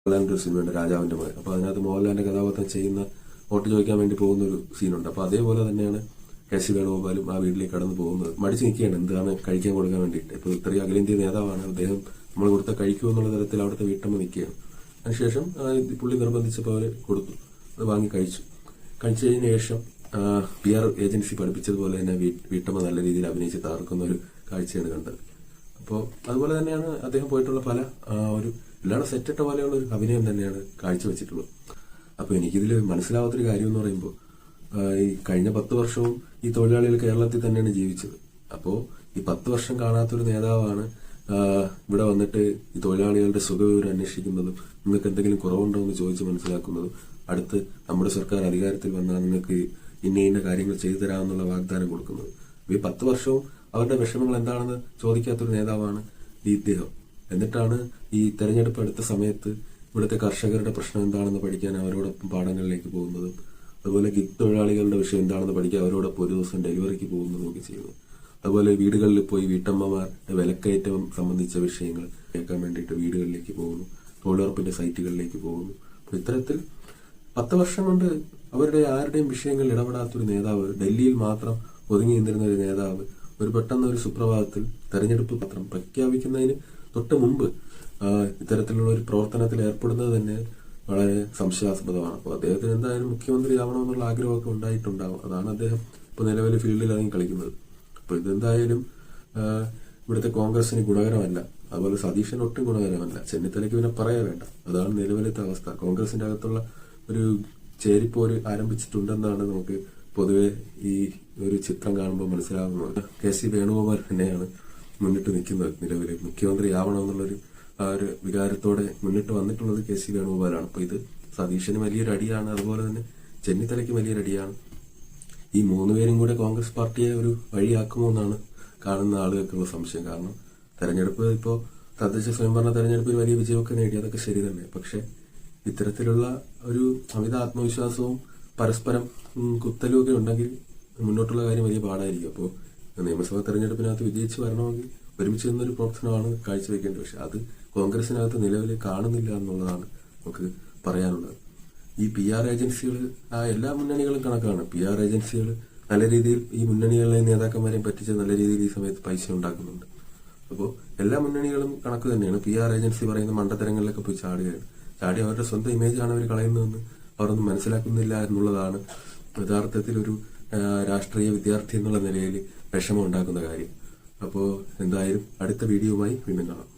മോഹൻലാലിന്റെ ഒരു സിനിമയുണ്ട് രാജാവിന്റെ മകൻ. അപ്പൊ അതിനകത്ത് മോഹൻലാലിന്റെ കഥാപാത്രം ചെയ്യുന്ന വോട്ട് ചോദിക്കാൻ വേണ്ടി പോകുന്ന ഒരു സീനുണ്ട്. അപ്പൊ അതേപോലെ തന്നെയാണ് കെ.സി. വേണുഗോപാലും ആ വീട്ടിലേക്ക് കടന്നു പോകുന്നത്. മടിച്ചു നിൽക്കുകയാണ് എന്താണ് കഴിക്കാൻ കൊടുക്കാൻ വേണ്ടിയിട്ട്. ഇപ്പൊ ഇത്രയും അഖിലേന്ത്യാ നേതാവാണ് അദ്ദേഹം, നമ്മൾ കൊടുത്ത കഴിക്കൂ എന്നുള്ള തരത്തിൽ അവിടുത്തെ വീട്ടമ്മ നിൽക്കുകയാണ്. അതിനുശേഷം പുള്ളി നിർബന്ധിച്ചപ്പോൾ അവര് കൊടുത്തു, അത് വാങ്ങി കഴിച്ചു. കഴിച്ചതിന് ശേഷം PR ഏജൻസി പഠിപ്പിച്ചതുപോലെ തന്നെ വീട്ടമ്മ നല്ല രീതിയിൽ അഭിനയിച്ച് തകർക്കുന്ന ഒരു കാഴ്ചയാണ് കണ്ടത്. അപ്പോൾ അതുപോലെ തന്നെയാണ് അദ്ദേഹം പോയിട്ടുള്ള പല ഒരു എല്ലാവരും സെറ്റിട്ട പോലെയുള്ള ഒരു അഭിനയം തന്നെയാണ് കാഴ്ചവെച്ചിട്ടുള്ളത്. അപ്പൊ എനിക്കിതിൽ മനസ്സിലാവാത്തൊരു കാര്യം എന്ന് പറയുമ്പോൾ, ഈ കഴിഞ്ഞ 10 വർഷവും ഈ തൊഴിലാളികൾ കേരളത്തിൽ തന്നെയാണ് ജീവിച്ചത്. അപ്പോൾ ഈ 10 വർഷം കാണാത്തൊരു നേതാവാണ് ഇവിടെ വന്നിട്ട് ഈ തൊഴിലാളികളുടെ സുഖവിവരം അന്വേഷിക്കുന്നതും നിങ്ങൾക്ക് എന്തെങ്കിലും കുറവുണ്ടോ എന്ന് ചോദിച്ച് മനസ്സിലാക്കുന്നതും അടുത്ത് നമ്മുടെ സർക്കാർ അധികാരത്തിൽ വന്നാൽ നിങ്ങൾക്ക് ഇന്ന കാര്യങ്ങൾ ചെയ്തു തരാമെന്നുള്ള വാഗ്ദാനം കൊടുക്കുന്നത്. ഈ 10 വർഷവും അവരുടെ വിഷമങ്ങൾ എന്താണെന്ന് ചോദിക്കാത്തൊരു നേതാവാണ് ഈ ഇദ്ദേഹം. എന്നിട്ടാണ് ഈ തെരഞ്ഞെടുപ്പ് അടുത്ത സമയത്ത് ഇവിടുത്തെ കർഷകരുടെ പ്രശ്നം എന്താണെന്ന് പഠിക്കാൻ അവരോടൊപ്പം പാടങ്ങളിലേക്ക് പോകുന്നതും അതുപോലെ ഗിഗ് തൊഴിലാളികളുടെ വിഷയം എന്താണെന്ന് പഠിക്കാൻ അവരോടൊപ്പം ഒരു ദിവസം ഡെലിവറിക്ക് പോകുന്നതും ഒക്കെ ചെയ്യുന്നു. അതുപോലെ വീടുകളിൽ പോയി വീട്ടമ്മമാരുടെ വിലക്കയറ്റം സംബന്ധിച്ച വിഷയങ്ങൾ കേൾക്കാൻ വേണ്ടിയിട്ട് വീടുകളിലേക്ക് പോകുന്നു, തൊഴിലുറപ്പിന്റെ സൈറ്റുകളിലേക്ക് പോകുന്നു. അപ്പൊ ഇത്തരത്തിൽ 10 വർഷം കൊണ്ട് അവരുടെ ആരുടെയും വിഷയങ്ങളിൽ ഇടപെടാത്തൊരു നേതാവ്, ഡൽഹിയിൽ മാത്രം ഒതുങ്ങി നിന്നിരുന്ന ഒരു നേതാവ് ഒരു പെട്ടെന്ന് ഒരു സുപ്രഭാതത്തിൽ തെരഞ്ഞെടുപ്പ് പത്രം പ്രഖ്യാപിക്കുന്നതിന് തൊട്ട് മുമ്പ് ഇത്തരത്തിലുള്ള ഒരു പ്രവർത്തനത്തിൽ ഏർപ്പെടുന്നത് തന്നെ വളരെ സംശയാസ്പദമാണ്. അപ്പോൾ അദ്ദേഹത്തിന് എന്തായാലും മുഖ്യമന്ത്രി ആവണമെന്നുള്ള ആഗ്രഹമൊക്കെ ഉണ്ടായിട്ടുണ്ടാവും. അതാണ് അദ്ദേഹം ഇപ്പൊ നിലവിൽ ഫീൽഡിൽ ഇറങ്ങി കളിക്കുന്നത്. അപ്പൊ ഇതെന്തായാലും ഇവിടുത്തെ കോൺഗ്രസിന് ഗുണകരമല്ല. അതുപോലെ സതീശന് ഒട്ടും ഗുണകരമല്ല. ചെന്നിത്തലയ്ക്ക് പിന്നെ പറയാൻ വേണ്ട. അതാണ് നിലവിലത്തെ അവസ്ഥ. കോൺഗ്രസിന്റെ അകത്തുള്ള ഒരു ചേരിപ്പോര് ആരംഭിച്ചിട്ടുണ്ടെന്നാണ് നമുക്ക് പൊതുവെ ഈ ഒരു ചിത്രം കാണുമ്പോൾ മനസ്സിലാകുന്നത്. കെ.സി. വേണുഗോപാൽ തന്നെയാണ് മുന്നിട്ട് നിൽക്കുന്നത്. നിലവിൽ മുഖ്യമന്ത്രി ആവണമെന്നുള്ളൊരു ആ ഒരു വികാരത്തോടെ മുന്നിട്ട് വന്നിട്ടുള്ളത് കെ.സി. വേണുഗോപാലാണ്. അപ്പൊ ഇത് സതീശന് വലിയൊരു അടിയാണ്, അതുപോലെ തന്നെ ചെന്നിത്തലയ്ക്ക് വലിയൊരു അടിയാണ്. ഈ 3 പേരും കൂടെ കോൺഗ്രസ് പാർട്ടിയെ ഒരു വഴിയാക്കുമോ എന്നാണ് കാണുന്ന ആളുകൾക്കുള്ള സംശയം. കാരണം തെരഞ്ഞെടുപ്പ് ഇപ്പോൾ തദ്ദേശ സ്വയംഭരണ തെരഞ്ഞെടുപ്പിൽ വലിയ വിജയമൊക്കെ നേടി, അതൊക്കെ ശരി തന്നെ. പക്ഷെ ഇത്തരത്തിലുള്ള ഒരു അമിത ആത്മവിശ്വാസവും പരസ്പരം കുത്തലും ഒക്കെ ഉണ്ടെങ്കിൽ മുന്നോട്ടുള്ള കാര്യം വലിയ പാടായിരിക്കും. അപ്പോൾ നിയമസഭാ തെരഞ്ഞെടുപ്പിനകത്ത് വിജയിച്ച് വരണമെങ്കിൽ ഒരുമിച്ച് നിന്നൊരു പ്രവർത്തനമാണ് കാഴ്ചവെക്കേണ്ടത്. പക്ഷെ അത് കോൺഗ്രസിനകത്ത് നിലവിൽ കാണുന്നില്ല എന്നുള്ളതാണ് നമുക്ക് പറയാനുള്ളത്. ഈ PR ഏജൻസികൾ എല്ലാ മുന്നണികളും കണക്കാണ്. PR ഏജൻസികൾ നല്ല രീതിയിൽ ഈ മുന്നണികളിലെ നേതാക്കന്മാരെയും പറ്റിച്ച് നല്ല രീതിയിൽ ഈ സമയത്ത് പൈസ ഉണ്ടാക്കുന്നുണ്ട്. അപ്പോൾ എല്ലാ മുന്നണികളും കണക്ക് തന്നെയാണ്. PR ഏജൻസി പറയുന്ന മണ്ടത്തരങ്ങളിലൊക്കെ പോയി ചാടി അവരുടെ സ്വന്തം ഇമേജാണ് അവർ കളയുന്നതെന്ന് അവരൊന്നും മനസ്സിലാക്കുന്നില്ല എന്നുള്ളതാണ് യഥാർത്ഥത്തിൽ ഒരു രാഷ്ട്രീയ വിദ്യാർത്ഥി എന്നുള്ള നിലയിൽ വിഷമം ഉണ്ടാക്കുന്ന കാര്യം. അപ്പോൾ എന്തായാലും അടുത്ത വീഡിയോയുമായി വീണ്ടും കാണാം.